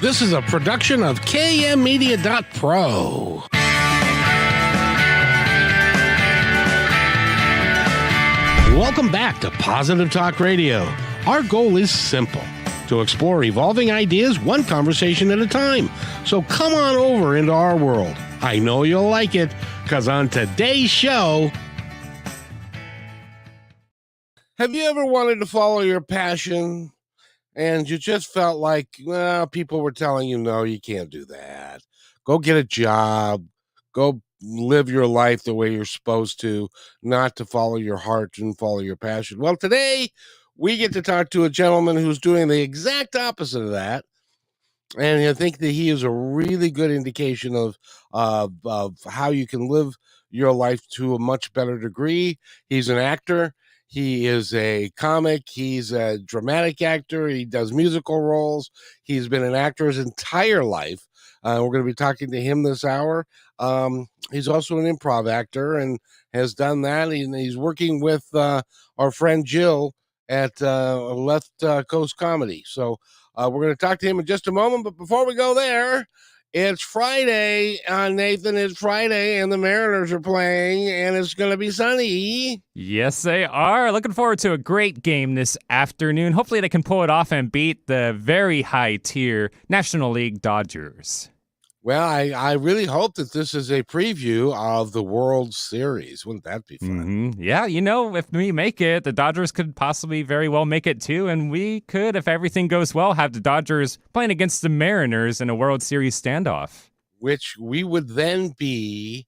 This is a production of KMmedia.pro. Welcome back to Positive Talk Radio. Our goal is simple: to explore evolving ideas one conversation at a time. So come on over into our world. I know you'll like it, because on today's show... Have you ever wanted to follow your passion and you just felt like, well, people were telling you, no, you can't do that. Go get a job. Go live your life the way you're supposed to, not to follow your heart and follow your passion. Well, today we get to talk to a gentleman who's doing the exact opposite of that. And I think that he is a really good indication of how you can live your life to a much better degree. He's an actor. He is a comic. He's a dramatic actor. He does musical roles. He's been an actor his entire life. We're going to be talking to him this hour. He's also an improv actor and has done that. He's working with our friend Jill at Left Coast Comedy. So we're going to talk to him in just a moment. But before we go there, it's Friday, Nathan. It's Friday, and the Mariners are playing, and it's going to be sunny. Yes, they are. Looking forward to a great game this afternoon. Hopefully they can pull it off and beat the very high-tier National League Dodgers. Well, I really hope that this is a preview of the World Series. Wouldn't that be fun? Mm-hmm. Yeah, if we make it, the Dodgers could possibly very well make it too, and we could, if everything goes well, have the Dodgers playing against the Mariners in a World Series standoff. Which we would then we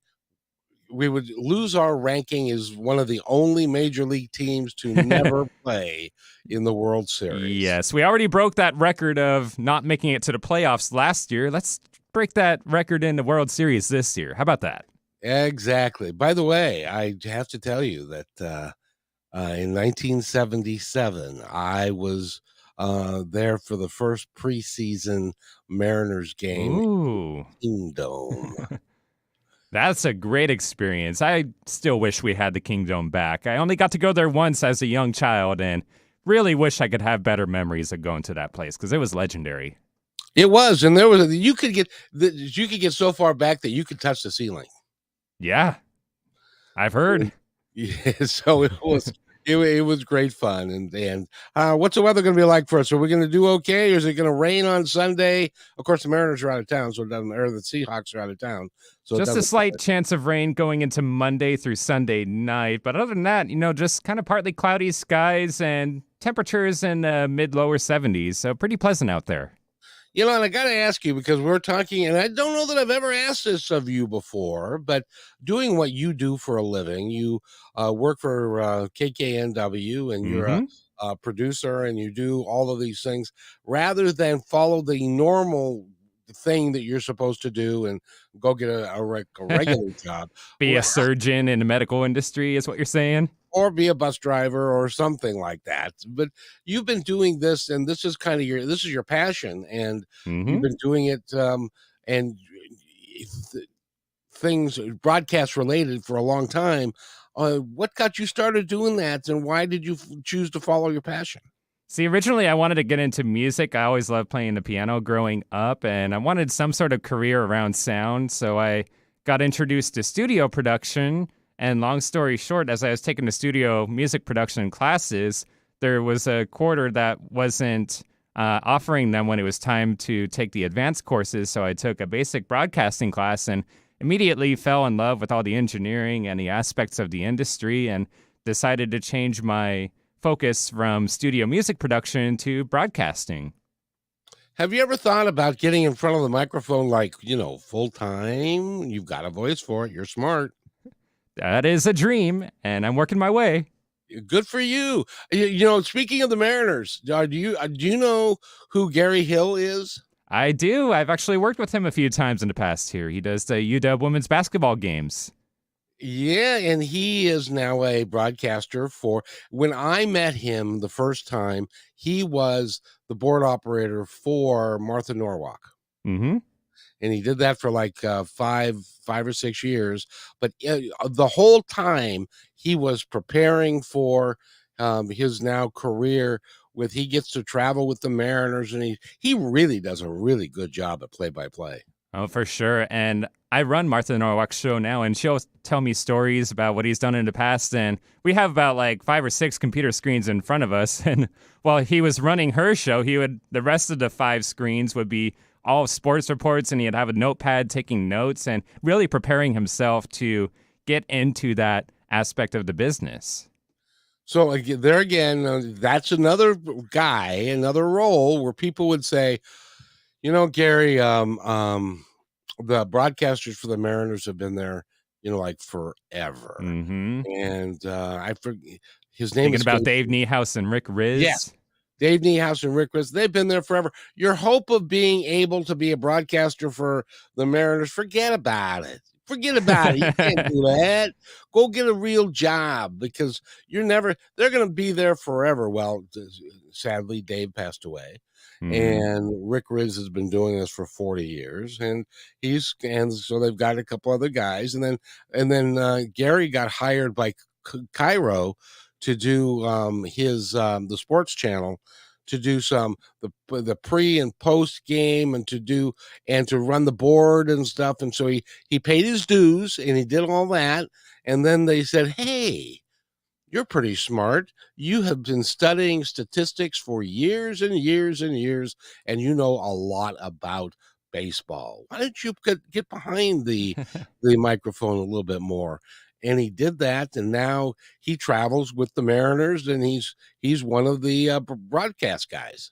would lose our ranking as one of the only major league teams to never play in the World Series. Yes, we already broke that record of not making it to the playoffs last year. Let's break that record in the World Series this year. How about that? Exactly. By the way, I have to tell you that in 1977, I was there for the first preseason Mariners game. Ooh. In Kingdom. That's a great experience. I still wish we had the Kingdom back. I only got to go there once as a young child and really wish I could have better memories of going to that place because it was legendary. It was, and there was you could get so far back that you could touch the ceiling. Yeah, I've heard. Yeah, so it was great fun. And what's the weather going to be like for us? Are we going to do okay, or is it going to rain on Sunday? Of course, the Mariners are out of town, so it doesn't. Or the Seahawks are out of town, so just a slight chance of rain going into Monday through Sunday night. But other than that, just kind of partly cloudy skies and temperatures in mid-lower 70s. So pretty pleasant out there. And I got to ask you, because we're talking, and I don't know that I've ever asked this of you before, but doing what you do for a living, you work for KKNW, and you're a producer, and you do all of these things, rather than follow the normal thing that you're supposed to do and go get a regular job. Be a surgeon in the medical industry is what you're saying? Or be a bus driver or something like that. But you've been doing this, and this is kind of your passion, and you've been doing it and things broadcast related for a long time. What got you started doing that, and why did you choose to follow your passion? See, originally I wanted to get into music. I always loved playing the piano growing up, and I wanted some sort of career around sound, so I got introduced to studio production. And long story short, as I was taking the studio music production classes, there was a quarter that wasn't offering them when it was time to take the advanced courses. So I took a basic broadcasting class and immediately fell in love with all the engineering and the aspects of the industry and decided to change my focus from studio music production to broadcasting. Have you ever thought about getting in front of the microphone full time? You've got a voice for it. You're smart. That is a dream, and I'm working my way. Good for you. Speaking of the Mariners, do you know who Gary Hill is? I do. I've actually worked with him a few times in the past here. He does the UW women's basketball games. Yeah, and he is now a broadcaster when I met him the first time, he was the board operator for Martha Norwalk. Mm-hmm. And he did that for like 5 or 6 years. But the whole time he was preparing for his now career with he gets to travel with the Mariners, and he really does a really good job at play-by-play. Oh, for sure. And I run Martha Norwalk's show now, and she'll tell me stories about what he's done in the past. And we have about like 5 or 6 computer screens in front of us. And while he was running her show, the rest of the 5 screens would be all sports reports, and he'd have a notepad taking notes and really preparing himself to get into that aspect of the business. So there again, that's another guy, another role where people would say, Gary, the broadcasters for the Mariners have been there, like forever. Mm-hmm. And I forget his name. Thinking about Dave Niehaus and Rick Riz. Yeah, Dave Niehaus and Rick Riz. They've been there forever. Your hope of being able to be a broadcaster for the Mariners, forget about it. Forget about it. You can't do that. Go get a real job, because they're going to be there forever. Well, sadly, Dave passed away. And Rick Riz has been doing this for 40 years, and so they've got a couple other guys, and then Gary got hired by Cairo to do the sports channel, to do the pre and post game, and to run the board and stuff. And so he paid his dues, and he did all that. And then they said, "Hey, you're pretty smart. You have been studying statistics for years and years and years, and you know a lot about baseball. Why don't you get behind the microphone a little bit more?" And he did that, and now he travels with the Mariners, and he's one of the broadcast guys.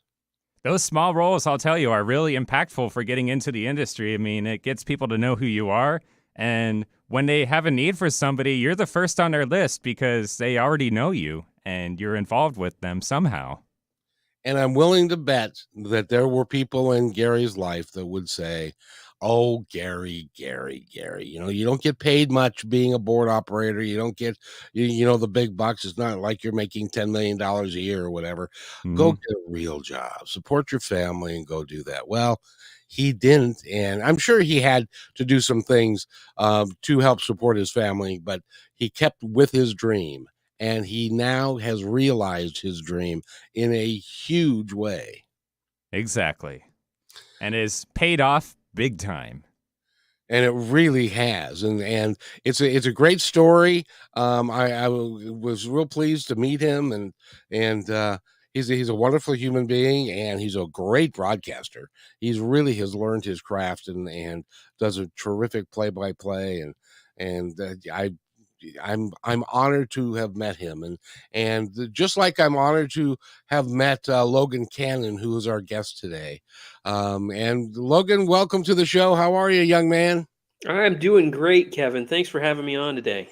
Those small roles, I'll tell you, are really impactful for getting into the industry. I mean, it gets people to know who you are, and when they have a need for somebody, you're the first on their list because they already know you and you're involved with them somehow. And I'm willing to bet that there were people in Gary's life that would say, "Oh, Gary, you don't get paid much being a board operator. You don't get, the big bucks. It's not like you're making $10 million a year or whatever. Go get a real job, support your family, and go do that." Well, he didn't. And I'm sure he had to do some things to help support his family, but he kept with his dream. And he now has realized his dream in a huge way. Exactly. And is paid off big time. And it really has, and it's a great story. I was real pleased to meet him, and he's a wonderful human being, and he's a great broadcaster. He's really has learned his craft, and does a terrific play-by-play, and I'm honored to have met him, and just like I'm honored to have met Logan Cannon, who is our guest today. And Logan, welcome to the show. How are you, young man? I'm doing great, Kevin. Thanks for having me on today.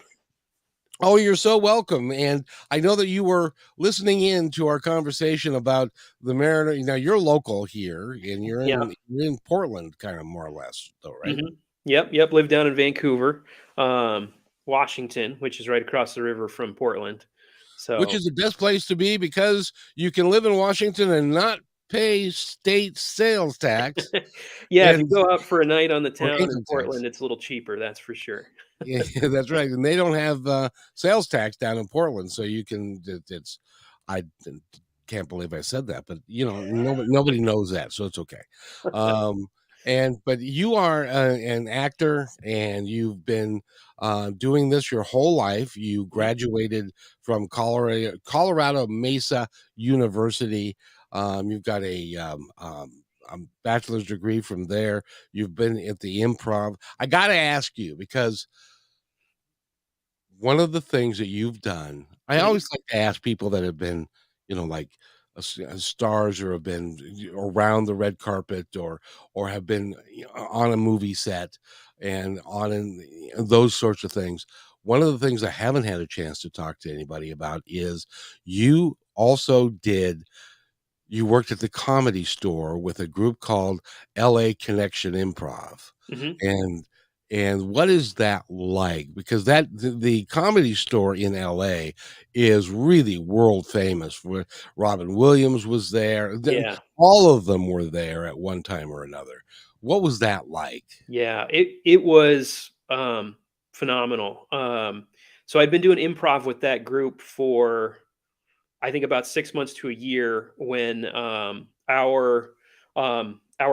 Oh, you're so welcome. And I know that you were listening in to our conversation about the Mariner. Now you're local here, and you're in Portland, kind of more or less, though, right? Mm-hmm. Yep. Live down in Vancouver, Washington, which is right across the river from Portland. So, which is the best place to be, because you can live in Washington and not pay state sales tax. If you go out for a night on the town in Portland, it's a little cheaper, that's for sure. Yeah, that's right. And they don't have sales tax down in Portland, so you can. I can't believe I said that, but nobody knows that, so it's okay. But you are an actor, and you've been doing this your whole life. You graduated from Colorado Mesa University. You've got a bachelor's degree from there. You've been at the improv. I got to ask you, because one of the things that you've done, I always like to ask people that have been, like stars, or have been around the red carpet, or have been on a movie set, and those sorts of things. One of the things I haven't had a chance to talk to anybody about is you worked at the Comedy Store with a group called LA Connection Improv. Mm-hmm. And what is that like? Because the Comedy Store in LA is really world famous. Where Robin Williams was there. Yeah. All of them were there at one time or another. What was that like? Yeah, it was phenomenal. So I'd been doing improv with that group for, I think about 6 months to a year when our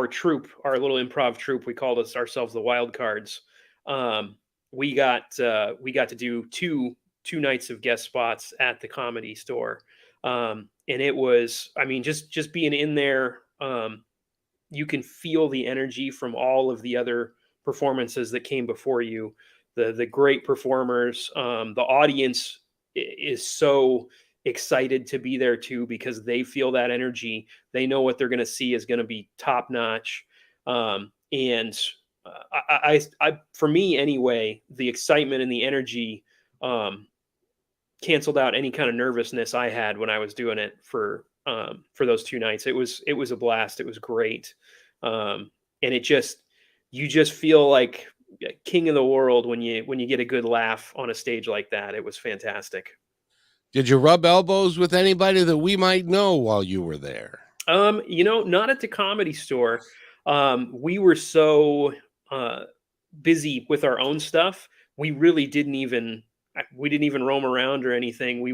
troupe, our little improv troupe, we called ourselves the Wild Cards. Um, we got to do two nights of guest spots at the Comedy Store, and it was, I mean, just being in there. You can feel the energy from all of the other performances that came before you, the great performers. The audience is so excited to be there too, because they feel that energy. They know what they're going to see is going to be top notch. And for me anyway, the excitement and the energy canceled out any kind of nervousness I had when I was doing it for those 2 nights. It was a blast. It was great. And you just feel like king of the world when you get a good laugh on a stage like that. It was fantastic. Did you rub elbows with anybody that we might know while you were there? Not at the Comedy Store. We were so busy with our own stuff. We really didn't even roam around or anything. We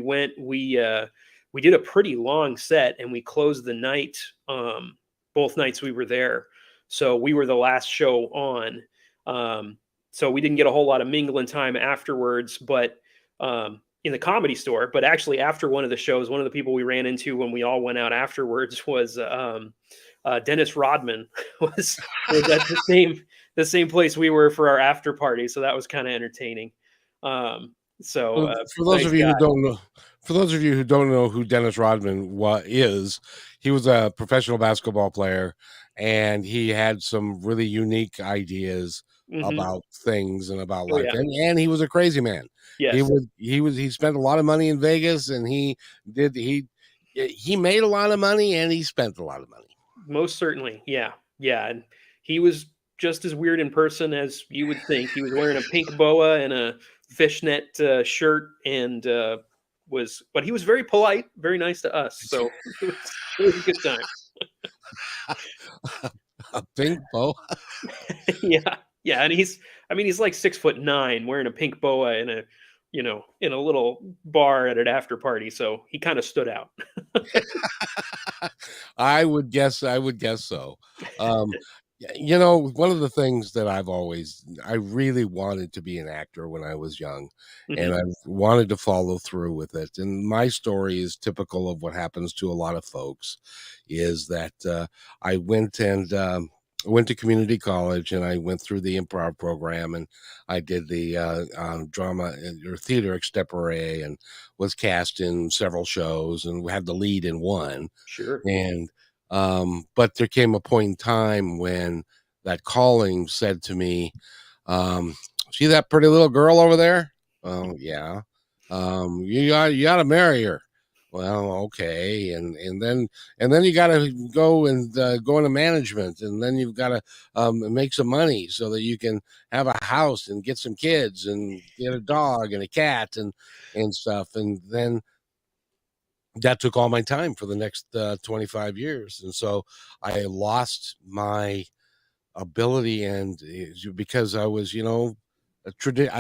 did a pretty long set, and we closed the night, both nights we were there. So we were the last show on. So we didn't get a whole lot of mingling time afterwards, but in the Comedy Store. But actually, after one of the shows, one of the people we ran into when we all went out afterwards was Dennis Rodman was at the same place we were for our after party. So that was kind of entertaining. For those nice of you guy. who don't know, who Dennis Rodman is, he was a professional basketball player, and he had some really unique ideas Mhm. about things and about Oh life, yeah. and he was a crazy man. Yes. He spent a lot of money in Vegas, and he made a lot of money, and he spent a lot of money. Most certainly. Yeah. Yeah. And he was just as weird in person as you would think. He was wearing a pink boa and a fishnet shirt, and but he was very polite, very nice to us. So it was a good time. A pink bow. Yeah. Yeah. And he's like 6'9", wearing a pink boa in a little bar at an after party. So he kind of stood out. I would guess so. One of the things that I really wanted to be an actor when I was young, and Mhm. I wanted to follow through with it. And my story is typical of what happens to a lot of folks, is that I went to community college, and I went through the improv program, and I did the drama or theater extempore, and was cast in several shows, and had the lead in one. Sure. And but there came a point in time when that calling said to me, see that pretty little girl over there? Oh yeah. You gotta marry her. Well, okay. And then you gotta go and go into management, and then you've got to make some money so that you can have a house and get some kids and get a dog and a cat and stuff. And then that took all my time for the next 25 years. And so I lost my ability, and because I was, I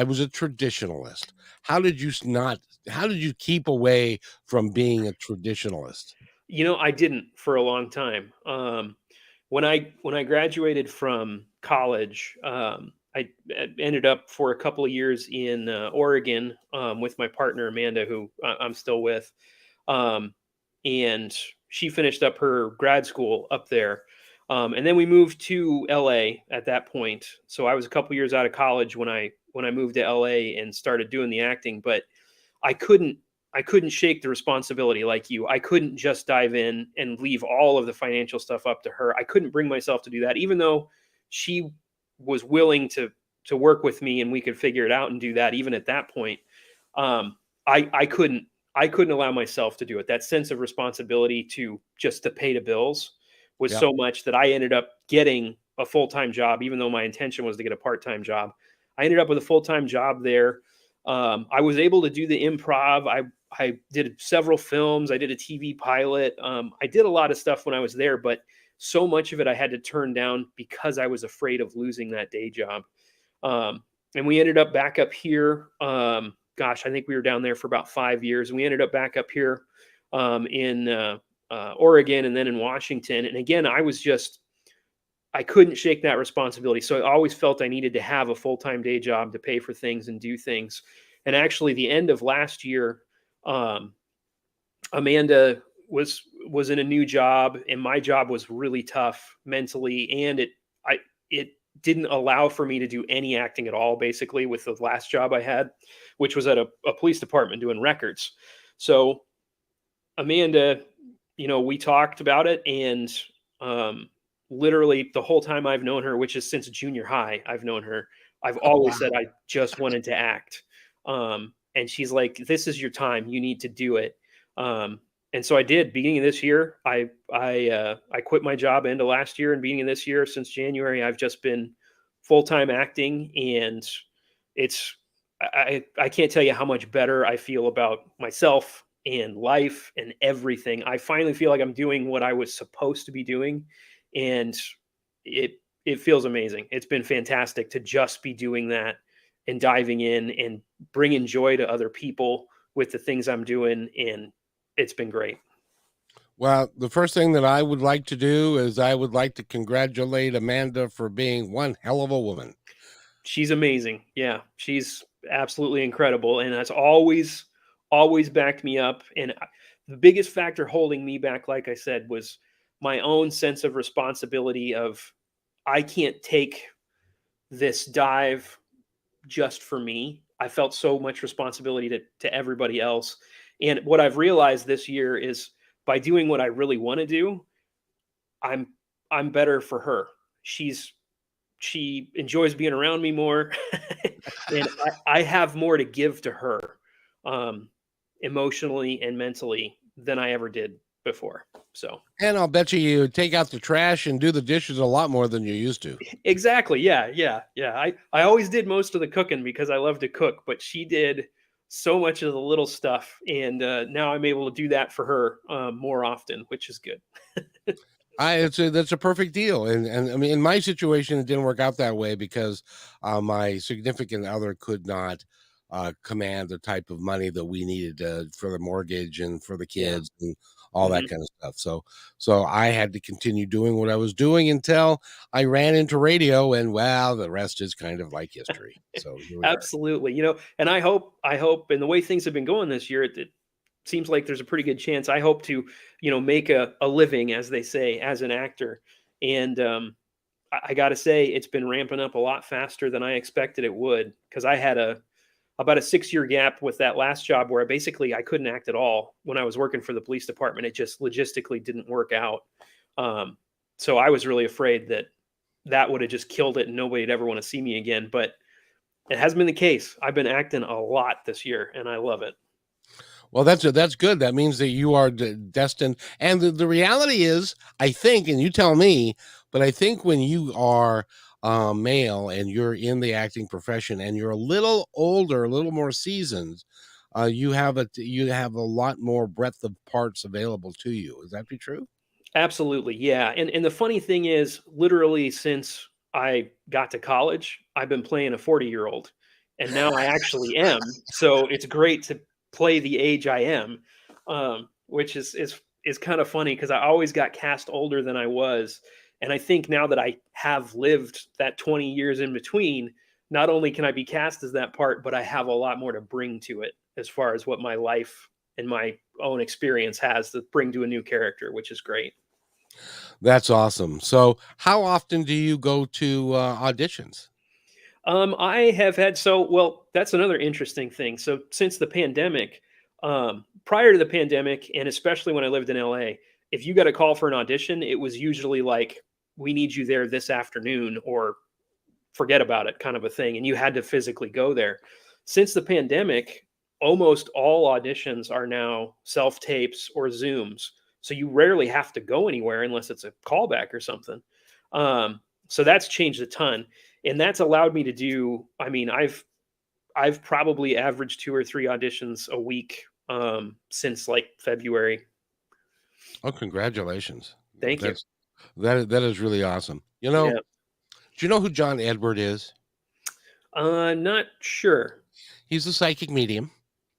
was a traditionalist. How did you not, how did you keep away from being a traditionalist? I didn't for a long time. When I graduated from college, I ended up for a couple of years in Oregon with my partner Amanda, who I'm still with, um, and she finished up her grad school up there, and then we moved to LA at that point. So I was a couple years out of college when I moved to LA and started doing the acting, but I couldn't I couldn't shake the responsibility like you. I couldn't just dive in and leave all of the financial stuff up to her. I couldn't bring myself to do that, even though she was willing to work with me and we could figure it out and do that. Even at that point, um, I couldn't allow myself to do it. That sense of responsibility to pay the bills was Yep. so much that I ended up getting a full time job, even though my intention was to get a part time job. I ended up with a full time job there. I was able to do the improv. I did several films. I did a TV pilot. I did a lot of stuff when I was there, but so much of it I had to turn down because I was afraid of losing that day job. And we ended up back up here. Gosh, I think we were down there for about 5 years, and we ended up back up here in Oregon and then in Washington. And again, I couldn't shake that responsibility. So I always felt I needed to have a full-time day job to pay for things and do things. And actually, the end of last year, Amanda was in a new job, and my job was really tough mentally, and it didn't allow for me to do any acting at all, basically, with the last job I had, which was at a police department doing records. So Amanda, we talked about it, and literally the whole time I've known her, which is since junior high, I've known her. I've Oh, always wow. said I just wanted to act. And she's like, "This is your time. You need to do it." And so I did. Beginning of this year, I quit my job end of last year, and beginning of this year, since January, I've just been full time acting, and it's I can't tell you how much better I feel about myself and life and everything. I finally feel like I'm doing what I was supposed to be doing, and it feels amazing. It's been fantastic to just be doing that and diving in and bringing joy to other people with the things I'm doing, and it's been great. Well, the first thing that I would like to do is I would like to congratulate Amanda for being one hell of a woman. She's amazing. Yeah, she's absolutely incredible, and has always backed me up. And the biggest factor holding me back, like I said, was my own sense of responsibility of I can't take this dive just for me. I felt so much responsibility to everybody else. And what I've realized this year is by doing what I really want to do, I'm I'm better for her. She enjoys being around me more, and I have more to give to her, um, emotionally and mentally than I ever did before. So And I'll bet you take out the trash and do the dishes a lot more than you used to. exactly, yeah. I always did most of the cooking because I love to cook, but she did so much of the little stuff, and now I'm able to do that for her more often, which is good. That's a perfect deal, and I mean, in my situation, it didn't work out that way because my significant other could not command the type of money that we needed for the mortgage and for the Yeah. kids and all that Mhm. kind of stuff. So I had to continue doing what I was doing until I ran into radio, and well, the rest is kind of like history. So here we are. Absolutely. And I hope, and the way things have been going this year, it seems like there's a pretty good chance. I hope to, make a living, as they say, as an actor. And I got to say, it's been ramping up a lot faster than I expected it would, because I had about a 6 year gap with that last job where I couldn't act at all when I was working for the police department. It just logistically didn't work out. Um, so I was really afraid that would have just killed it and nobody'd ever want to see me again. But it hasn't been the case. I've been acting a lot this year, and I love it. Well, that's good. That means that you are destined. And the reality is, I think, and you tell me, but I think when you are male and you're in the acting profession and you're a little older, a little more seasoned, you have a lot more breadth of parts available to you. Is that be true? Absolutely, yeah. And the funny thing is, literally since I got to college, I've been playing a 40-year-old, and now I actually am. So it's great to play the age I am, which is kind of funny because I always got cast older than I was. And I think now that I have lived that 20 years in between, not only can I be cast as that part, but I have a lot more to bring to it as far as what my life and my own experience has to bring to a new character, which is great. That's awesome. So, how often do you go to auditions? I have had well, that's another interesting thing. So since the pandemic, prior to the pandemic, and especially when I lived in LA, if you got a call for an audition, it was usually like, we need you there this afternoon or forget about it kind of a thing. And you had to physically go there. Since the pandemic, almost all auditions are now self tapes or Zooms. So you rarely have to go anywhere unless it's a callback or something. So that's changed a ton. And that's allowed me to do, I mean, I've probably averaged 2 or 3 auditions a week since like February. Oh, congratulations. Thank you. That is really awesome. Yeah. Do you know who John Edward is? Not sure. He's a psychic medium.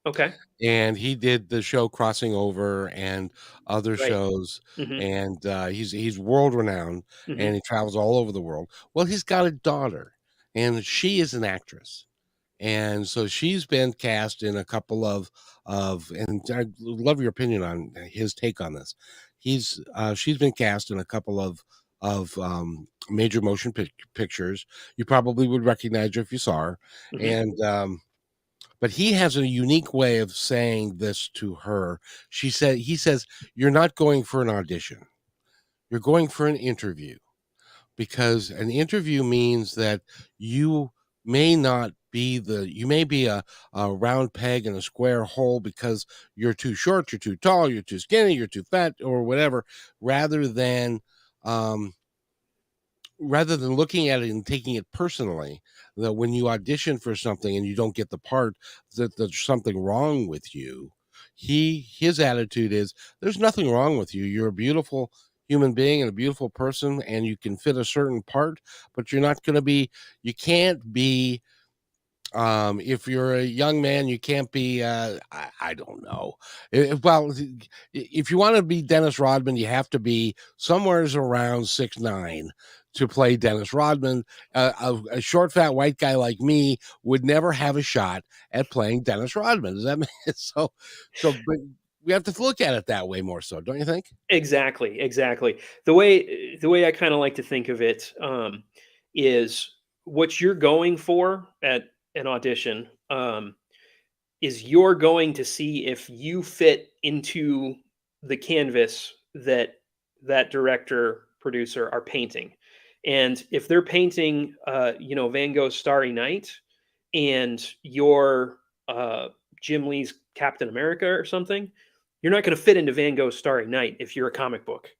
Okay. and he did the show Crossing Over and other Right. shows, Mhm. and he's world renowned, and Mhm. he travels all over the world. Well, he's got a daughter, and she is an actress, and so she's been cast in a couple of, and I'd love your opinion on his take on this. She's been cast in a couple of major motion pictures. You probably would recognize her if you saw her, Mhm. and but he has a unique way of saying this to her. He says, "You're not going for an audition. You're going for an interview, because an interview means that you you may be a round peg in a square hole because you're too short, you're too tall, you're too skinny, you're too fat, or whatever, rather than um, rather than looking at it and taking it personally, that when you audition for something and you don't get the part, that there's something wrong with you. His attitude is, there's nothing wrong with you. You're a beautiful human being and a beautiful person, and you can fit a certain part, but you're not going to be, you can't be, if you're a young man, you can't be, I don't know. Well, if you want to be Dennis Rodman, you have to be somewheres around 6'9" to play Dennis Rodman. A short, fat white guy like me would never have a shot at playing Dennis Rodman. Does that make so? But we have to look at it that way more so, don't you think? Exactly, exactly. The way I kinda like to think of it, is what you're going for at an audition, is you're going to see if you fit into the canvas that that director, producer are painting. And if they're painting, Van Gogh's Starry Night, and you're Jim Lee's Captain America or something, you're not going to fit into Van Gogh's Starry Night if you're a comic book.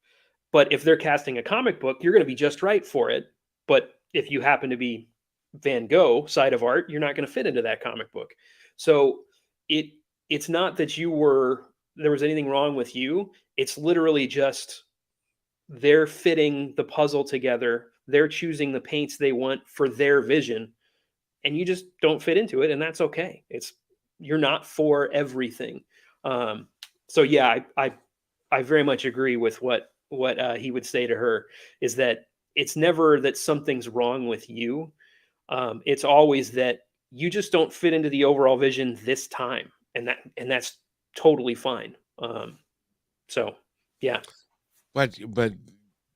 But if they're casting a comic book, you're going to be just right for it. But if you happen to be Van Gogh side of art, you're not going to fit into that comic book. So it it's not that there was anything wrong with you. It's literally just they're fitting the puzzle together. They're choosing the paints they want for their vision, and you just don't fit into it, and that's okay. It's You're not for everything. Um, so yeah, I very much agree with what he would say to her, is that it's never that something's wrong with you. It's always that you just don't fit into the overall vision this time, and that's totally fine. So yeah. But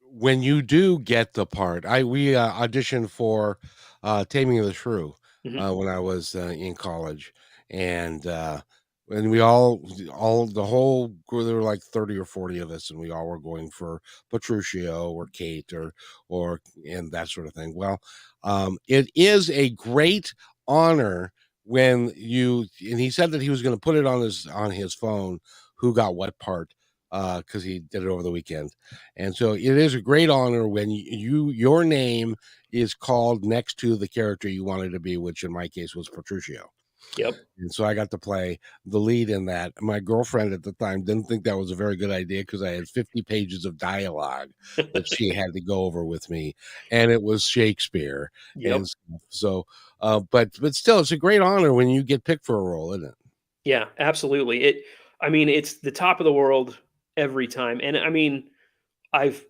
when you do get the part, we auditioned for Taming of the Shrew Hmm. when I was in college, and and we all the whole group, there were like 30 or 40 of us, and we all were going for Petruchio or Kate or and that sort of thing. Well, it is a great honor when you, and he said that he was going to put it on his phone, who got what part, because he did it over the weekend. And so it is a great honor when your name is called next to the character you wanted to be, which in my case was Petruchio. Yep. And so I got to play the lead in that. My girlfriend at the time didn't think that was a very good idea because I had 50 pages of dialogue that she had to go over with me, and it was Shakespeare and Yep. stuff. So, but still, it's a great honor when you get picked for a role, isn't it? Yeah, absolutely. I mean, it's the top of the world every time. And I mean, I've,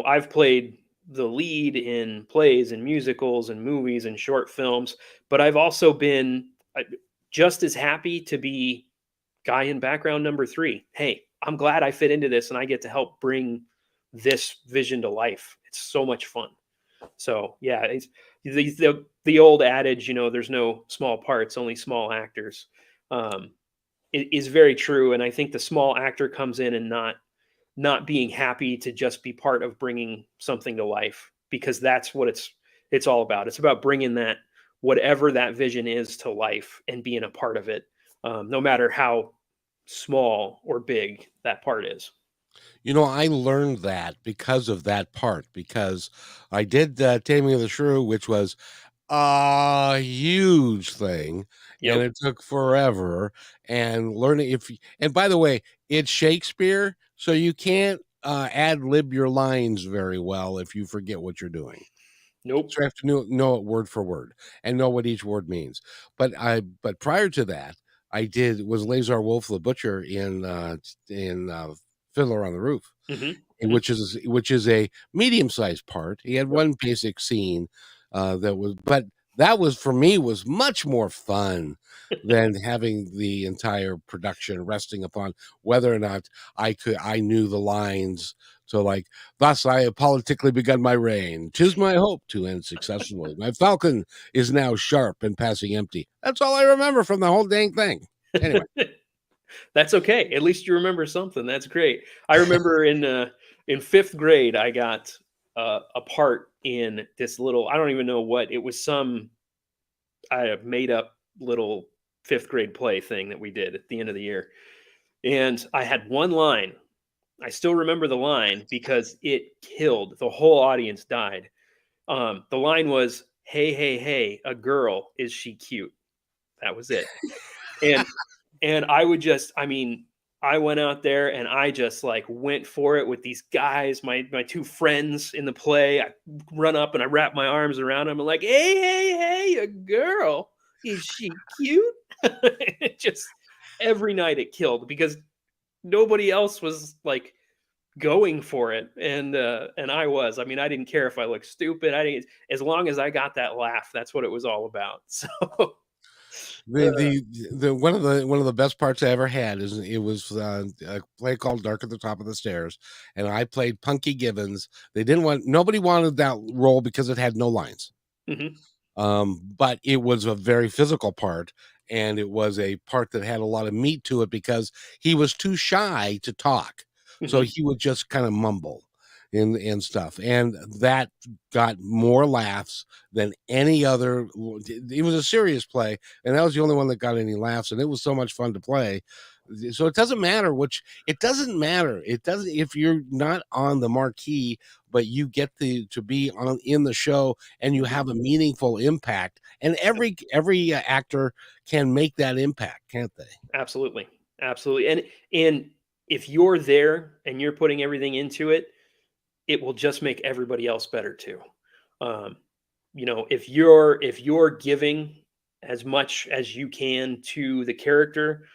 I've played the lead in plays and musicals and movies and short films, but I've also been just as happy to be guy in background number 3. Hey, I'm glad I fit into this and I get to help bring this vision to life. It's so much fun. So, yeah, it's the old adage, there's no small parts, only small actors. Um, is very true, and I think the small actor comes in and not being happy to just be part of bringing something to life, because that's what it's all about. It's about bringing that, whatever that vision is, to life and being a part of it, no matter how small or big that part is. I learned that because of that part, because I did Taming of the Shrew, which was a huge thing, and Yep. it took forever. And learning and by the way, it's Shakespeare, so you can't ad lib your lines very well if you forget what you're doing. Nope. So you have to know it word for word and know what each word means. But prior to that, I did was Lazar Wolf the Butcher in Fiddler on the Roof, Hmm. which is a medium-sized part. He had Yep. one basic scene but that was for me was much more fun than having the entire production resting upon whether or not I knew the lines. So like, thus I have politically begun my reign. 'Tis my hope to end successfully. My falcon is now sharp and passing empty. That's all I remember from the whole dang thing. Anyway. That's okay. At least you remember something. That's great. I remember in fifth grade, I got a part in this little. I don't even know what it was. Some I made up little fifth grade play thing that we did at the end of the year, and I had one line. I still remember the line because it killed. The whole audience died. The line was, "Hey, hey, hey, a girl, is she cute?" That was it. And I would just, I mean, I went out there and I just like went for it with these guys, my two friends in the play. I run up and I wrap my arms around them and like, "Hey, hey, hey, a girl, is she cute?" It just every night it killed because nobody else was like going for it, and I was. I mean, I didn't care if I looked stupid. I didn't, as long as I got that laugh. That's what it was all about. So The one of the best parts I ever had is it was a play called Dark at the Top of the Stairs, and I played Punky Gibbons. Nobody wanted that role because it had no lines. mhm, But it was a very physical part, and it was a part that had a lot of meat to it because he was too shy to talk. So mhm. he would just kind of mumble and stuff. And that got more laughs than any other. It was a serious play, and that was the only one that got any laughs, and it was so much fun to play. So it doesn't matter. It doesn't if you're not on the marquee, but you get to be on in the show and you have a meaningful impact. And every actor can make that impact, can't they? Absolutely. Absolutely. And if you're there and you're putting everything into it, it will just make everybody else better too. Um, if you're giving as much as you can to the character,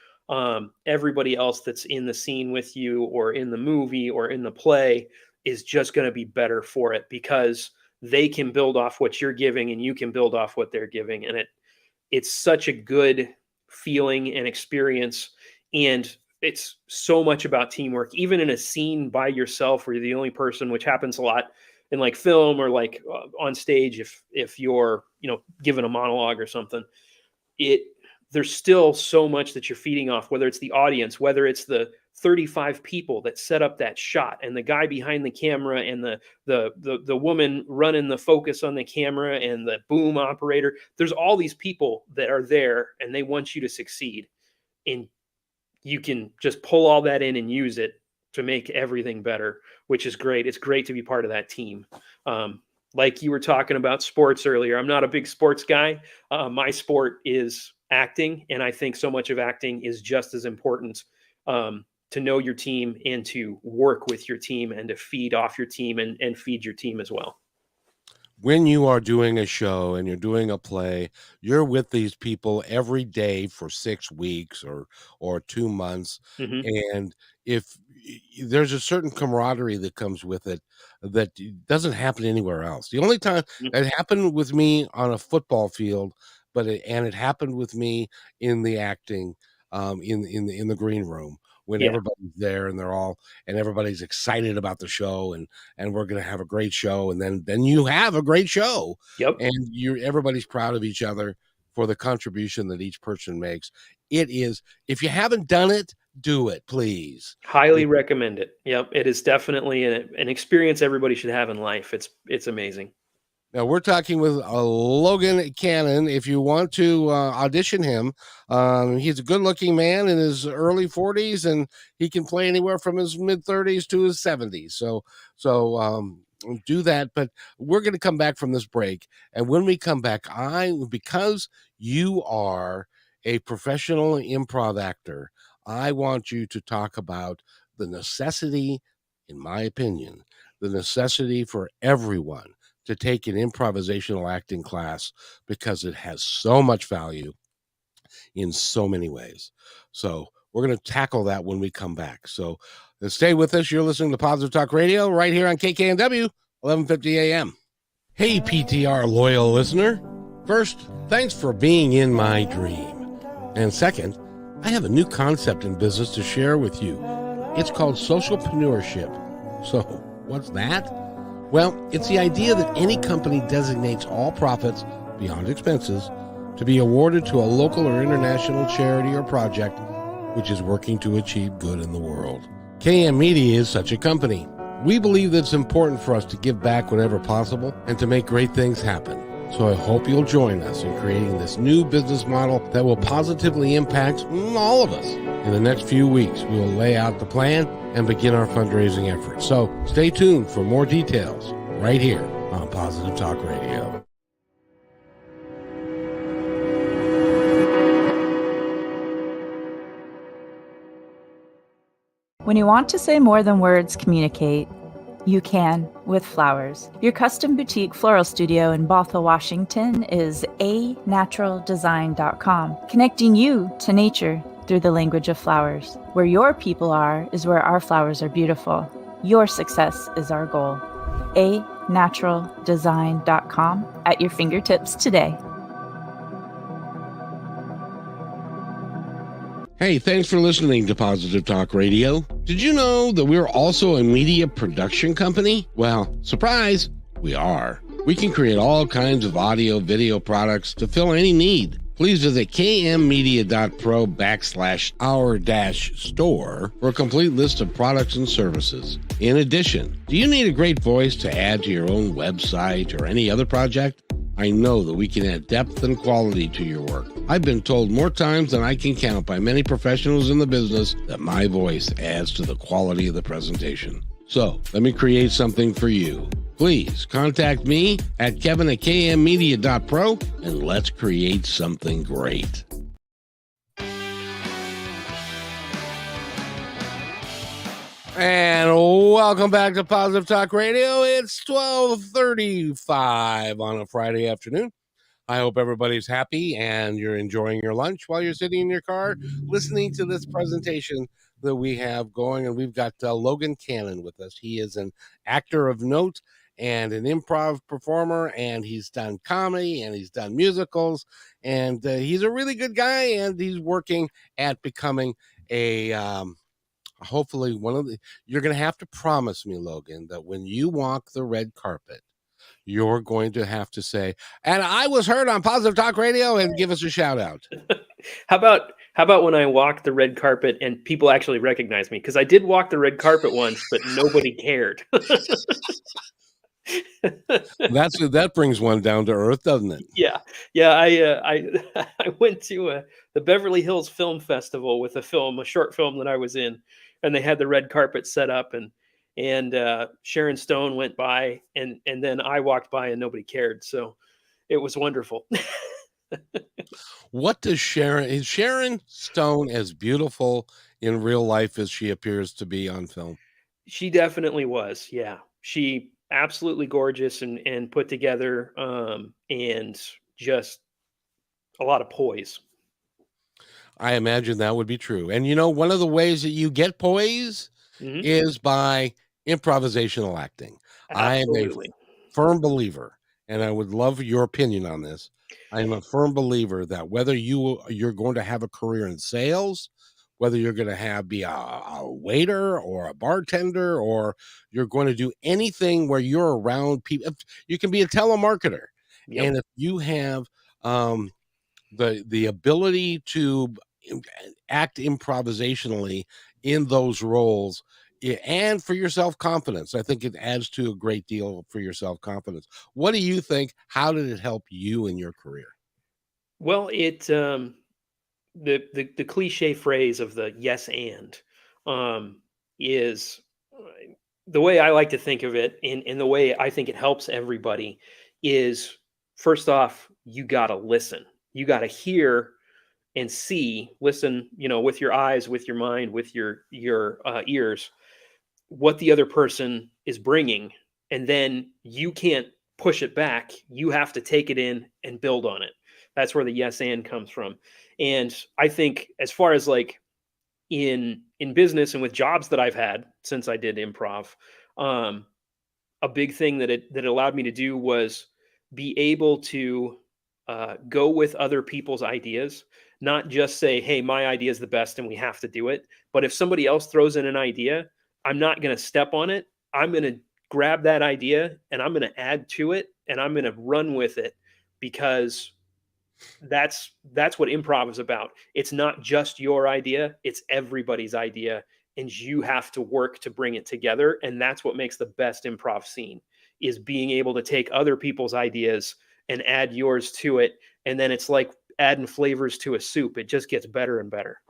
everybody else that's in the scene with you or in the movie or in the play is just going to be better for it because they can build off what you're giving and you can build off what they're giving, and it's such a good feeling and experience, and it's so much about teamwork even in a scene by yourself where you're the only person, which happens a lot in like film or like on stage if you're given a monologue or something. it There's still so much that you're feeding off, whether it's the audience, whether it's the 35 people that set up that shot and the guy behind the camera and the woman running the focus on the camera and the boom operator. There's all these people that are there and they want you to succeed, and you can just pull all that in and use it to make everything better, which is great. It's great to be part of that team. Like you were talking about sports earlier, I'm not a big sports guy. My sport is acting, and I think so much of acting is just as important, to know your team and to work with your team and to feed off your team and feed your team as well. When you are doing a show and you're doing a play, you're with these people every day for 6 weeks or 2 months, Hmm. and if there's a certain camaraderie that comes with it that doesn't happen anywhere else. The only time that happened with me on a football field, it happened with me in the acting, in the green room when Yeah. everybody's there and everybody's excited about the show and we're going to have a great show, and then you have a great show, Yep. and everybody's proud of each other for the contribution that each person makes. It is, if you haven't done it, do it, please. Highly recommend it. Yep. It is definitely an experience everybody should have in life. It's amazing. Now we're talking with Logan Cannon. If you want to audition him, he's a good-looking man in his early 40s, and he can play anywhere from his mid-30s to his 70s. So do that. But we're going to come back from this break, and when we come back, because you are a professional improv actor, I want you to talk about the necessity, in my opinion, the necessity for everyone to take an improvisational acting class because it has so much value. in so many ways. So we're going to tackle that when we come back. So stay with us. You're listening to Positive Talk Radio right here on KKNW, 1150 AM. Hey, PTR loyal listener. First, thanks for being in my dream. And second, I have a new concept in business to share with you. It's called socialpreneurship. So, what's that? Well, it's the idea that any company designates all profits beyond expenses to be awarded to a local or international charity or project which is working to achieve good in the world. KM Media is such a company. We believe that it's important for us to give back whenever possible and to make great things happen. So I hope you'll join us in creating this new business model that will positively impact all of us. In the next few weeks, we will lay out the plan and begin our fundraising efforts. So stay tuned for more details right here on Positive Talk Radio. When you want to say more than words communicate, you can with flowers. Your custom boutique floral studio in Bothell, Washington is anaturaldesign.com, connecting you to nature through the language of flowers. Where your people are is where our flowers are beautiful. Your success is our goal. anaturaldesign.com at your fingertips today. Hey, thanks for listening to Positive Talk Radio. Did you know that we're also a media production company? Well, surprise, we are. We can create all kinds of audio, video products to fill any need. Please visit kmmedia.pro/our-store for a complete list of products and services. In addition, do you need a great voice to add to your own website or any other project? I know that we can add depth and quality to your work. I've been told more times than I can count by many professionals in the business that my voice adds to the quality of the presentation. So, let me create something for you. Please contact me at kevin@kmmedia.pro and let's create something great. And welcome back to Positive Talk Radio. It's 12:35 on a Friday afternoon. I hope everybody's happy and you're enjoying your lunch while you're sitting in your car listening to this presentation that we have going. And we've got Logan Cannon with us. He is an actor of note and an improv performer, and he's done comedy and he's done musicals, and he's a really good guy, and he's working at becoming a hopefully you're going to have to promise me, Logan, that when you walk the red carpet, you're going to have to say, and I was heard on Positive Talk Radio, and give us a shout out. How about when I walk the red carpet and people actually recognize me? Because I did walk the red carpet once, but nobody cared. That brings one down to earth, doesn't it? Yeah. I went to the Beverly Hills Film Festival with a short film that I was in, and they had the red carpet set up, and Sharon Stone went by, and then I walked by, and nobody cared. So it was wonderful. What does is Sharon Stone as beautiful in real life as she appears to be on film? She definitely was. Yeah. She absolutely gorgeous and put together, and just a lot of poise. I imagine that would be true. And one of the ways that you get poise is by improvisational acting. Absolutely. I am a firm believer, and I would love your opinion on this. I am a firm believer that whether you're going to have a career in sales, whether you're going to be a waiter or a bartender, or you're going to do anything where you're around people, you can be a telemarketer. Yep. And if you have the ability to act improvisationally in those roles, and for your self-confidence, I think it adds to a great deal for your self-confidence. What do you think? How did it help you in your career? Well, it the cliche phrase of the yes and is the way I like to think of it, and the way I think it helps everybody is, first off, you got to listen. You got to hear and listen, with your eyes, with your mind, with your ears, what the other person is bringing. And then you can't push it back. You have to take it in and build on it. That's where the yes and comes from. And I think as far as like in business and with jobs that I've had since I did improv, a big thing that it allowed me to do was be able to go with other people's ideas, not just say, hey, my idea is the best and we have to do it. But if somebody else throws in an idea, I'm not going to step on it. I'm going to grab that idea and I'm going to add to it and I'm going to run with it, because that's what improv is about. It's not just your idea, it's everybody's idea, and you have to work to bring it together. And that's what makes the best improv scene, is being able to take other people's ideas and add yours to it. And then it's like adding flavors to a soup. It just gets better and better.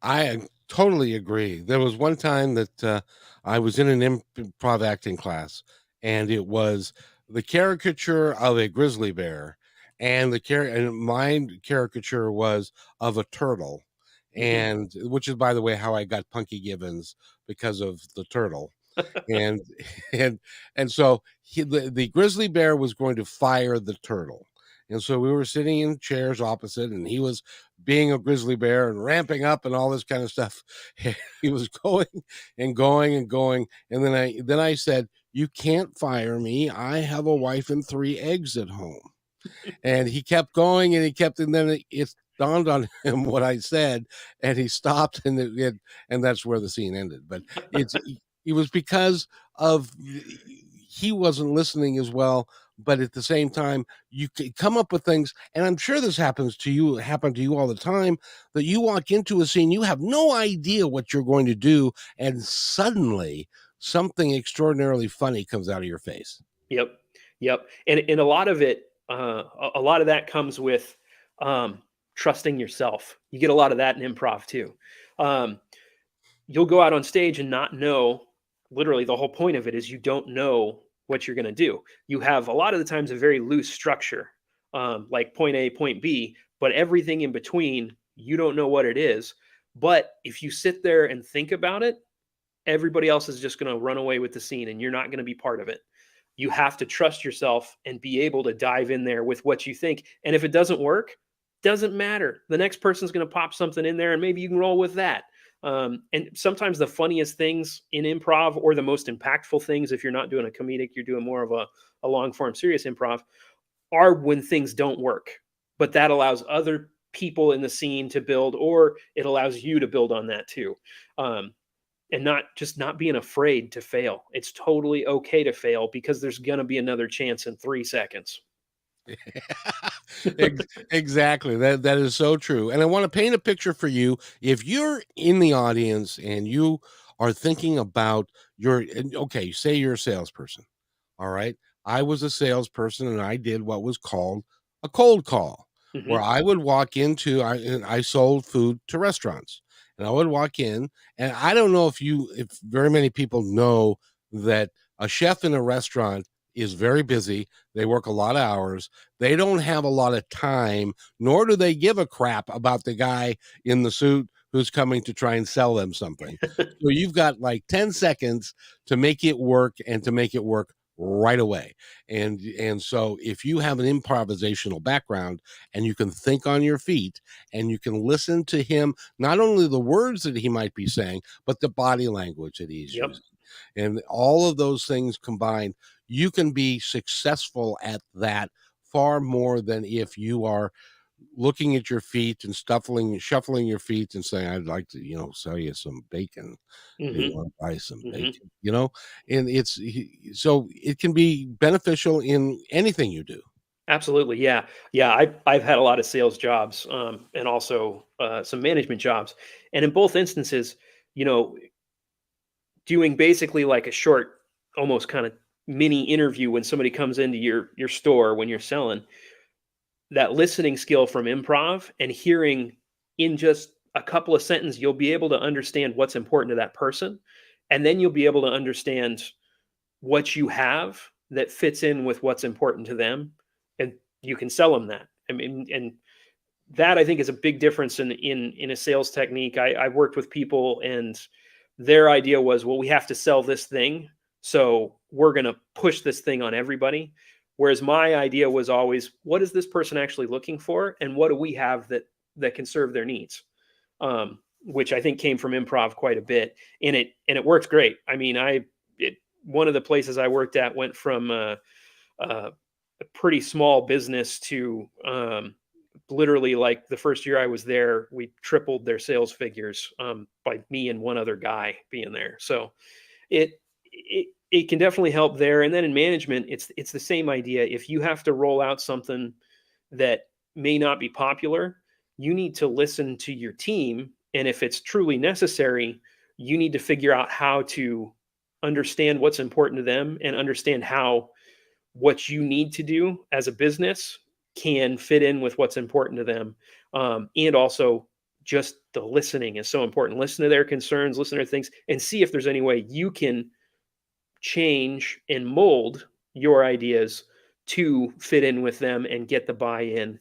I totally agree. There was one time that I was in an improv acting class, and it was the caricature of a grizzly bear, and and my caricature was of a turtle, and which is, by the way, how I got Punky Gibbons, because of the turtle. and and so the grizzly bear was going to fire the turtle, and so we were sitting in chairs opposite, and he was being a grizzly bear and ramping up and all this kind of stuff. He was going and going and going, and then I said, "You can't fire me. I have a wife and 3 eggs at home." And he kept going, and then it dawned on him what I said, and he stopped, and that's where the scene ended. But it was because of he wasn't listening as well. But at the same time, you can come up with things, and I'm sure this happened to you all the time, that you walk into a scene, you have no idea what you're going to do, and suddenly something extraordinarily funny comes out of your face. Yep. And a lot of it, a lot of that comes with trusting yourself. You get a lot of that in improv too. You'll go out on stage and not know. Literally, the whole point of it is you don't know what you're going to do. You have a lot of the times a very loose structure, like point A, point B, but everything in between, you don't know what it is. But if you sit there and think about it, everybody else is just going to run away with the scene and you're not going to be part of it. You have to trust yourself and be able to dive in there with what you think. And if it doesn't work, doesn't matter. The next person's going to pop something in there and maybe you can roll with that. And sometimes the funniest things in improv, or the most impactful things, if you're not doing a comedic, you're doing more of a long form serious improv, are when things don't work. But that allows other people in the scene to build, or it allows you to build on that too. And not being afraid to fail. It's totally okay to fail, because there's going to be another chance in 3 seconds. Exactly. That is so true. And I want to paint a picture for you. If you're in the audience and you are thinking about okay, say you're a salesperson. All right. I was a salesperson, and I did what was called a cold call, where I would walk into, I sold food to restaurants, and I would walk in, and I don't know if very many people know that a chef in a restaurant is very busy. They work a lot of hours. They don't have a lot of time, nor do they give a crap about the guy in the suit who's coming to try and sell them something. So you've got like 10 seconds to make it work, and to make it work right away. And so if you have an improvisational background and you can think on your feet and you can listen to him, not only the words that he might be saying, but the body language that he's using, and all of those things combined, you can be successful at that far more than if you are looking at your feet and shuffling your feet and saying, "I'd like to, sell you some bacon. You want to buy some bacon?" And so it can be beneficial in anything you do. Absolutely. Yeah. I've had a lot of sales jobs, and also some management jobs. And in both instances, doing basically like a short, almost kind of mini interview when somebody comes into your store when you're selling, that listening skill from improv and hearing in just a couple of sentences, you'll be able to understand what's important to that person. And then you'll be able to understand what you have that fits in with what's important to them. And you can sell them that. I mean, and that I think is a big difference in a sales technique. I worked with people, and their idea was, well, we have to sell this thing, so we're going to push this thing on everybody. Whereas my idea was always, what is this person actually looking for, and what do we have that can serve their needs? Which I think came from improv quite a bit, and it works great. I mean, one of the places I worked at went from a pretty small business to literally, like, the first year I was there, we tripled their sales figures by me and one other guy being there. So it can definitely help there. And then in management, it's the same idea. If you have to roll out something that may not be popular, you need to listen to your team, and if it's truly necessary, you need to figure out how to understand what's important to them and understand how what you need to do as a business can fit in with what's important to them. And also, just the listening is so important. Listen to their concerns, listen to their things, and see if there's any way you can change and mold your ideas to fit in with them and get the buy-in,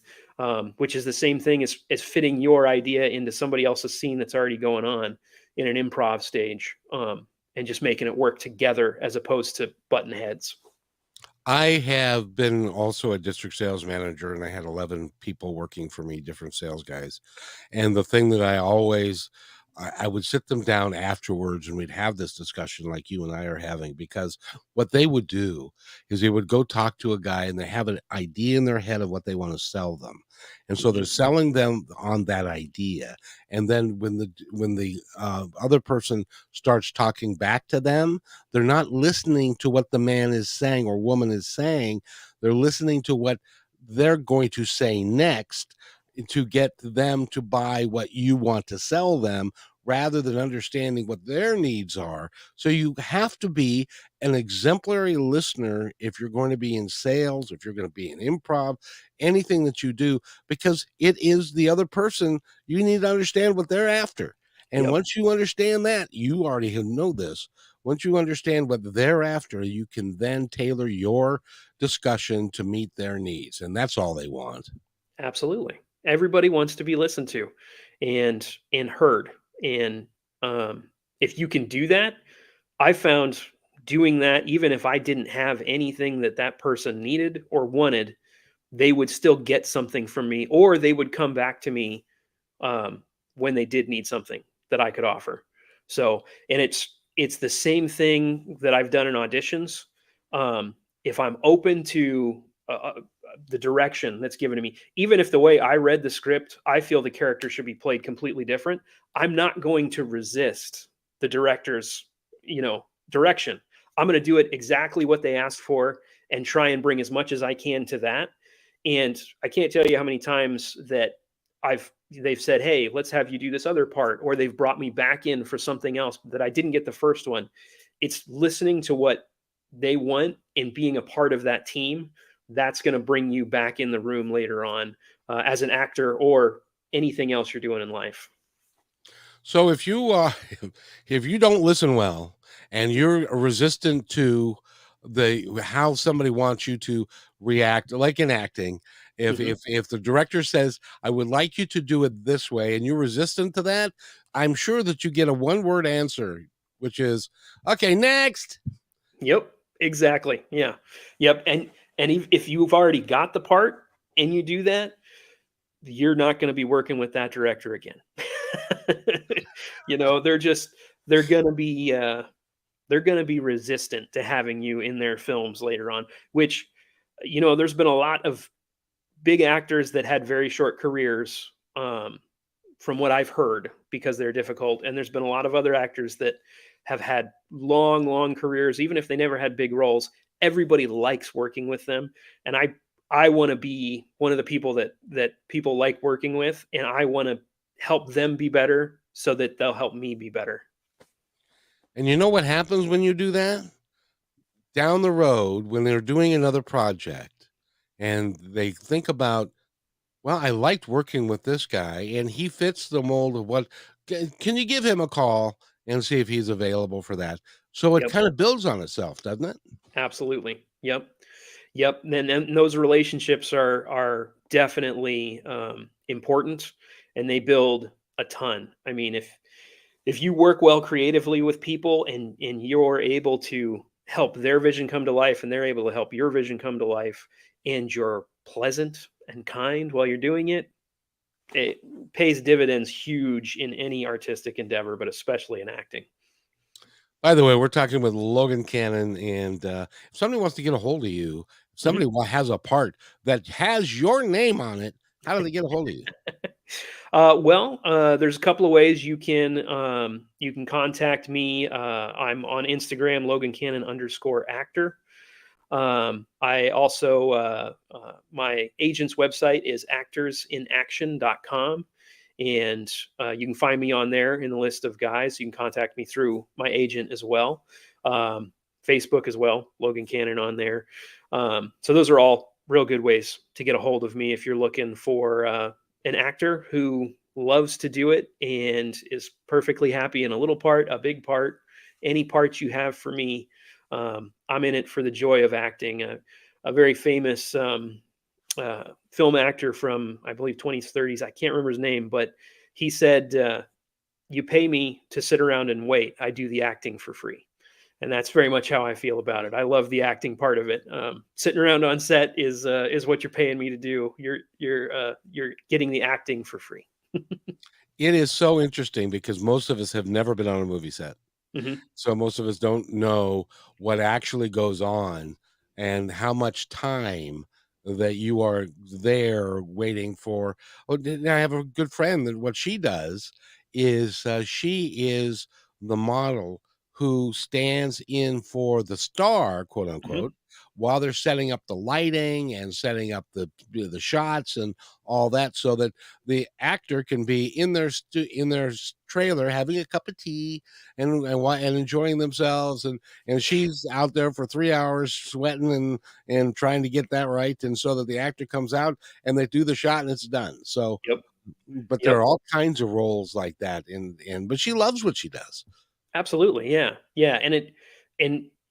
which is the same thing as fitting your idea into somebody else's scene that's already going on in an improv stage, and just making it work together as opposed to button heads. I have been also a district sales manager, and I had 11 people working for me, different sales guys. And the thing that I would sit them down afterwards and we'd have this discussion like you and I are having, because what they would do is they would go talk to a guy and they have an idea in their head of what they want to sell them. And so they're selling them on that idea. And then when the other person starts talking back to them, they're not listening to what the man is saying or woman is saying. They're listening to what they're going to say next to get them to buy what you want to sell them, rather than understanding what their needs are. So you have to be an exemplary listener if you're going to be in sales, if you're going to be in improv, anything that you do, because it is the other person. You need to understand what they're after. And once you understand that, you already know this. Once you understand what they're after, you can then tailor your discussion to meet their needs. And that's all they want. Absolutely. Everybody wants to be listened to and heard. And if you can do that, I found doing that, even if I didn't have anything that person needed or wanted, they would still get something from me, or they would come back to me when they did need something that I could offer. So, and it's the same thing that I've done in auditions. If I'm open to the direction that's given to me, even if the way I read the script, I feel the character should be played completely different, I'm not going to resist the director's, direction. I'm going to do it exactly what they asked for and try and bring as much as I can to that. And I can't tell you how many times that they've said, hey, let's have you do this other part, or they've brought me back in for something else that I didn't get the first one. It's listening to what they want and being a part of that team. That's going to bring you back in the room later on as an actor or anything else you're doing in life. So if you don't listen well and you're resistant to how somebody wants you to react, like in acting, if the director says, I would like you to do it this way, and you're resistant to that, I'm sure that you get a one-word answer, which is, okay, next. Yep, exactly. Yeah. Yep. And if you've already got the part and you do that, you're not going to be working with that director again. They're going to be resistant to having you in their films later on, which, there's been a lot of big actors that had very short careers, from what I've heard, because they're difficult. And there's been a lot of other actors that have had long, long careers, even if they never had big roles. Everybody likes working with them. And I want to be one of the people that people like working with, and I want to help them be better so that they'll help me be better. And you know what happens when you do that? Down the road, when they're doing another project and they think about, well, I liked working with this guy and he fits the mold of what, can you give him a call and see if he's available for that? So it kind of builds on itself, doesn't it? Absolutely. Yep. And those relationships are definitely important, and they build a ton. I mean, if you work well creatively with people and you're able to help their vision come to life, and they're able to help your vision come to life, and you're pleasant and kind while you're doing it, it pays dividends huge in any artistic endeavor, but especially in acting. By the way, we're talking with Logan Cannon, and if somebody wants to get a hold of you, if somebody has a part that has your name on it, how do they get a hold of you? There's a couple of ways you can contact me. I'm on Instagram, Logan Cannon _actor. I also my agent's website is actorsinaction.com, and you can find me on there in the list of guys. You can contact me through my agent as well. Facebook as well, Logan Cannon on there. So those are all real good ways to get a hold of me if you're looking for an actor who loves to do it and is perfectly happy in a little part, a big part, any part you have for me. I'm in it for the joy of acting. A very famous film actor from, I believe, 20s, 30s. I can't remember his name, but he said, you pay me to sit around and wait. I do the acting for free. And that's very much how I feel about it. I love the acting part of it. Sitting around on set is what you're paying me to do. You're getting the acting for free. It is so interesting because most of us have never been on a movie set. So most of us don't know what actually goes on and how much time that you are there waiting for. Oh, I have a good friend that what she does is she is the model who stands in for the star, quote unquote, while they're setting up the lighting and setting up the shots and all that, so that the actor can be in their trailer having a cup of tea and enjoying themselves, and she's out there for 3 hours sweating and trying to get that right, and so that the actor comes out and they do the shot and it's done. So but there are all kinds of roles like that, but she loves what she does. Absolutely, yeah, and it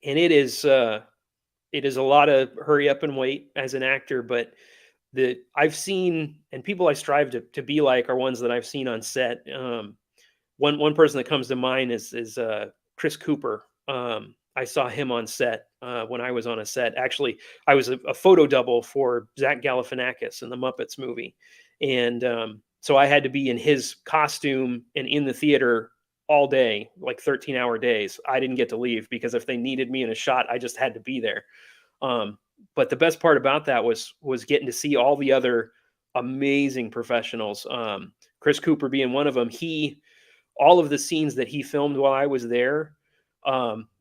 is a lot of hurry up and wait as an actor, but I've seen, and people I strive to be like are ones that I've seen on set. One person that comes to mind is Chris Cooper. I saw him on set when I was on a set. Actually, I was a photo double for Zach Galifianakis in the Muppets movie, and so I had to be in his costume and in the theater all day, like 13-hour days. I didn't get to leave because if they needed me in a shot, I just had to be there. But the best part about that was getting to see all the other amazing professionals. Chris Cooper being one of them. All of the scenes that he filmed while I was there,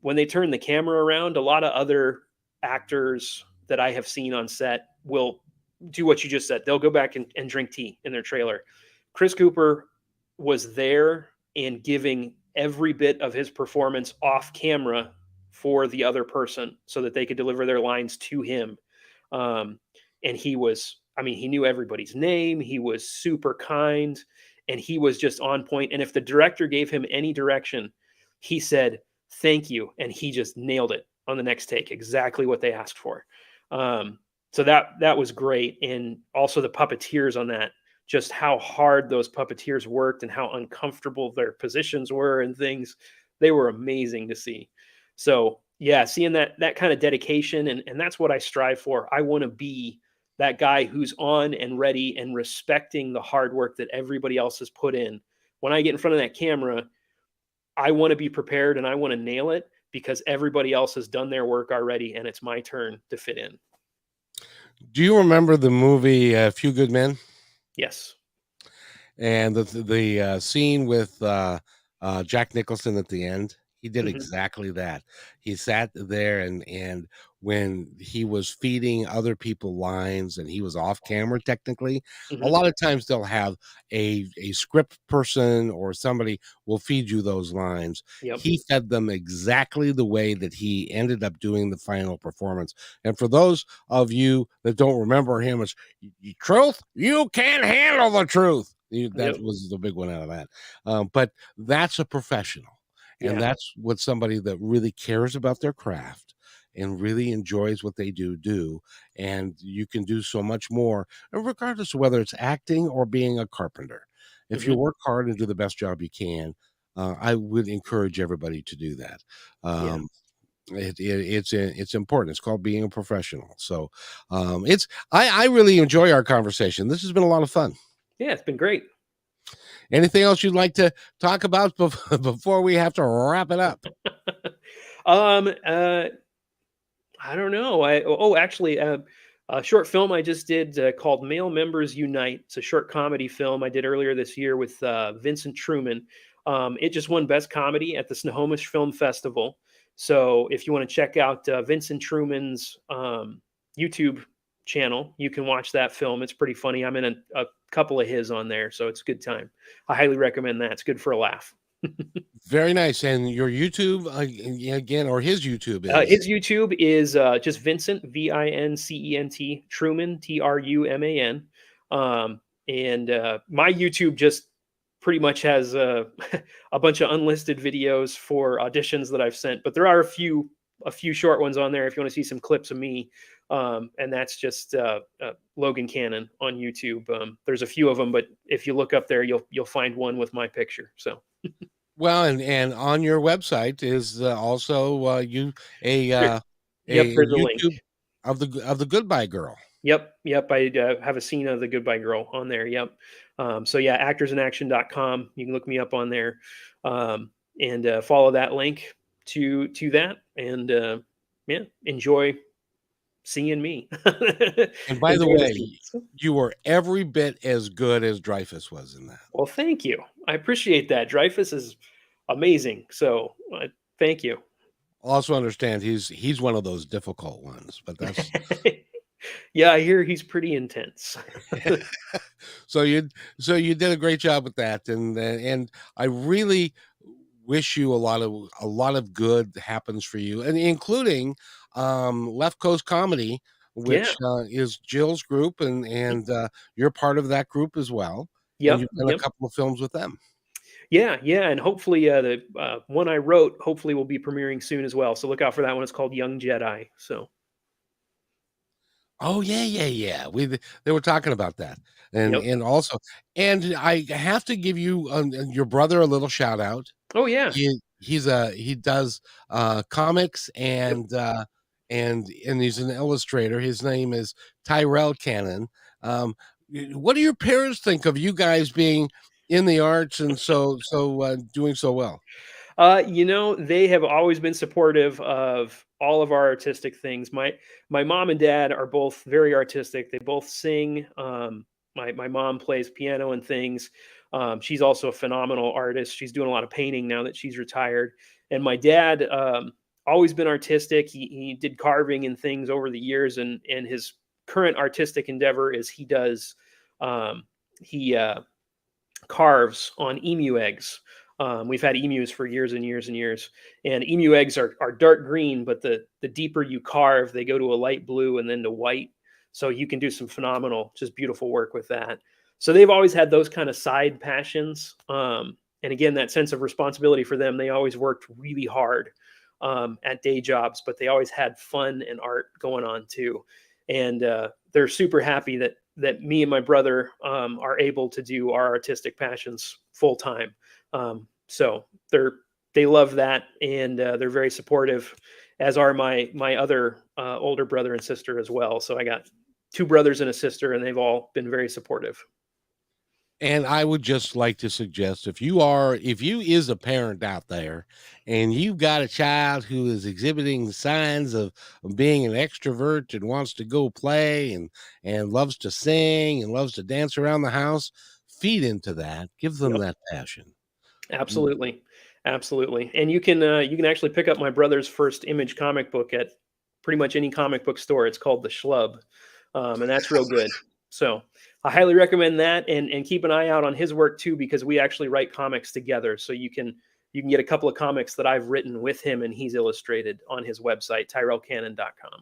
when they turn the camera around, a lot of other actors that I have seen on set will do what you just said. They'll go back and drink tea in their trailer. Chris Cooper was there and giving every bit of his performance off camera for the other person so that they could deliver their lines to him. And he knew everybody's name. He was super kind and he was just on point. And if the director gave him any direction, he said, "Thank you." And he just nailed it on the next take, exactly what they asked for. So that was great. And also the puppeteers on that, just how hard those puppeteers worked and how uncomfortable their positions were and things. They were amazing to see. So yeah, seeing that kind of dedication, and that's what I strive for. I want to be that guy who's on and ready and respecting the hard work that everybody else has put in. When I get in front of that camera, I want to be prepared and I want to nail it because everybody else has done their work already and it's my turn to fit in. Do you remember the movie A Few Good Men? Yes. And the scene with Jack Nicholson at the end, he did exactly that. He sat there and when he was feeding other people lines and he was off camera technically, a lot of times they'll have a script person or somebody will feed you those lines. He fed them exactly the way that he ended up doing the final performance. And for those of you that don't remember him, it's truth, you can't handle the truth. That was the big one out of that. But that's a professional. And that's what somebody that really cares about their craft and really enjoys what they do. And you can do so much more, regardless of whether it's acting or being a carpenter. If you work hard and do the best job you can, I would encourage everybody to do that. It's important. It's called being a professional. So I really enjoy our conversation. This has been a lot of fun. Yeah, it's been great. Anything else you'd like to talk about before we have to wrap it up? I don't know. Actually, a short film I just did called Male Members Unite. It's a short comedy film I did earlier this year with Vincent Truman. It just won Best Comedy at the Snohomish Film Festival. So if you want to check out Vincent Truman's YouTube channel, you can watch that film. It's pretty funny. I'm in a couple of his on there, so it's a good time. I highly recommend that. It's good for a laugh. Very nice. And your YouTube again, or his YouTube is? His YouTube is just Vincent, Vincent Truman, Truman. And my YouTube just pretty much has a bunch of unlisted videos for auditions that I've sent, but there are a few short ones on there if you want to see some clips of me. And that's just Logan Cannon on YouTube. There's a few of them, but if you look up there, you'll find one with my picture. So. Well, and on your website is also Yep, a there's a link YouTube of the Goodbye Girl. Yep. I have a scene of the Goodbye Girl on there. Yep. So yeah, actorsinaction.com. You can look me up on there, and follow that link to that, and yeah, enjoy seeing me. And by the way, you were every bit as good as Dreyfus was in that. Well, thank you. I appreciate that. Dreyfus is amazing. So thank you. Also understand he's one of those difficult ones, but that's yeah, I hear he's pretty intense. so you did a great job with that, and I really wish you a lot of good happens for you, and including Left Coast Comedy, which is Jill's group, and you're part of that group as well. Yep. And you've done a couple of films with them. Yeah, and hopefully the one I wrote hopefully will be premiering soon as well. So look out for that one. It's called Young Jedi. So. Oh yeah. They were talking about that, and also, and I have to give you your brother a little shout out. Oh yeah, he does comics and he's an illustrator. His name is Tyrell Cannon. What do your parents think of you guys being in the arts and so doing so well? They have always been supportive of all of our artistic things. My mom and dad are both very artistic. They both sing. My mom plays piano and things. She's also a phenomenal artist. She's doing a lot of painting now that she's retired. And my dad, always been artistic. He did carving and things over the years, and his current artistic endeavor is he carves on emu eggs. We've had emus for years and years and years, and emu eggs are dark green, but the deeper you carve, they go to a light blue and then to white. So you can do some phenomenal, just beautiful work with that. So they've always had those kind of side passions. And again, that sense of responsibility for them, they always worked really hard at day jobs, but they always had fun and art going on too. And they're super happy that me and my brother are able to do our artistic passions full time. So they love that, and they're very supportive, as are my other older brother and sister as well. So I got 2 brothers and a sister, and they've all been very supportive. And I would just like to suggest, if you is a parent out there and you've got a child who is exhibiting signs of being an extrovert and wants to go play and loves to sing and loves to dance around the house, feed into that, give them that passion. Absolutely. And you can actually pick up my brother's first Image comic book at pretty much any comic book store. It's called The Schlub. And that's real good. So I highly recommend that, and keep an eye out on his work too, because we actually write comics together. So you can get a couple of comics that I've written with him and he's illustrated on his website, tyrellcannon.com.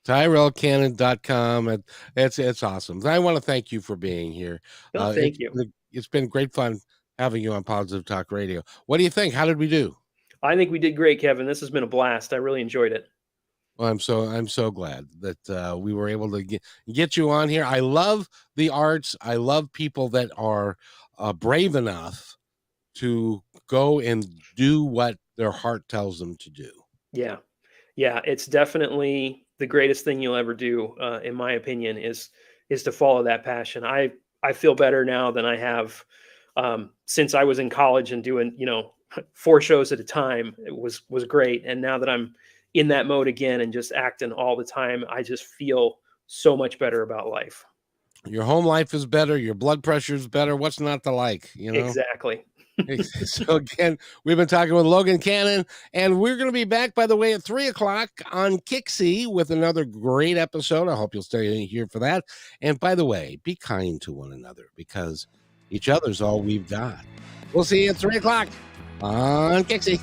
tyrellcannon.com. It's awesome. I want to thank you for being here. Thank you. It's been great fun having you on Positive Talk Radio. What do you think? How did we do? I think we did great, Kevin. This has been a blast. I really enjoyed it. Well, I'm so glad that we were able to get you on here. I love the arts. I love people that are brave enough to go and do what their heart tells them to do. Yeah. Yeah, it's definitely the greatest thing you'll ever do, in my opinion, is to follow that passion. I feel better now than I have since I was in college and doing 4 shows at a time. It was great, and now that I'm in that mode again and just acting all the time, I just feel so much better about life. Your home life is better. Your blood pressure is better. What's not to like, you know? Exactly. So again, we've been talking with Logan Cannon, and we're going to be back, by the way, at 3:00 on Kixie with another great episode. I hope you'll stay here for that. And by the way, be kind to one another, because each other's all we've got. We'll see you at 3:00 on Kixie.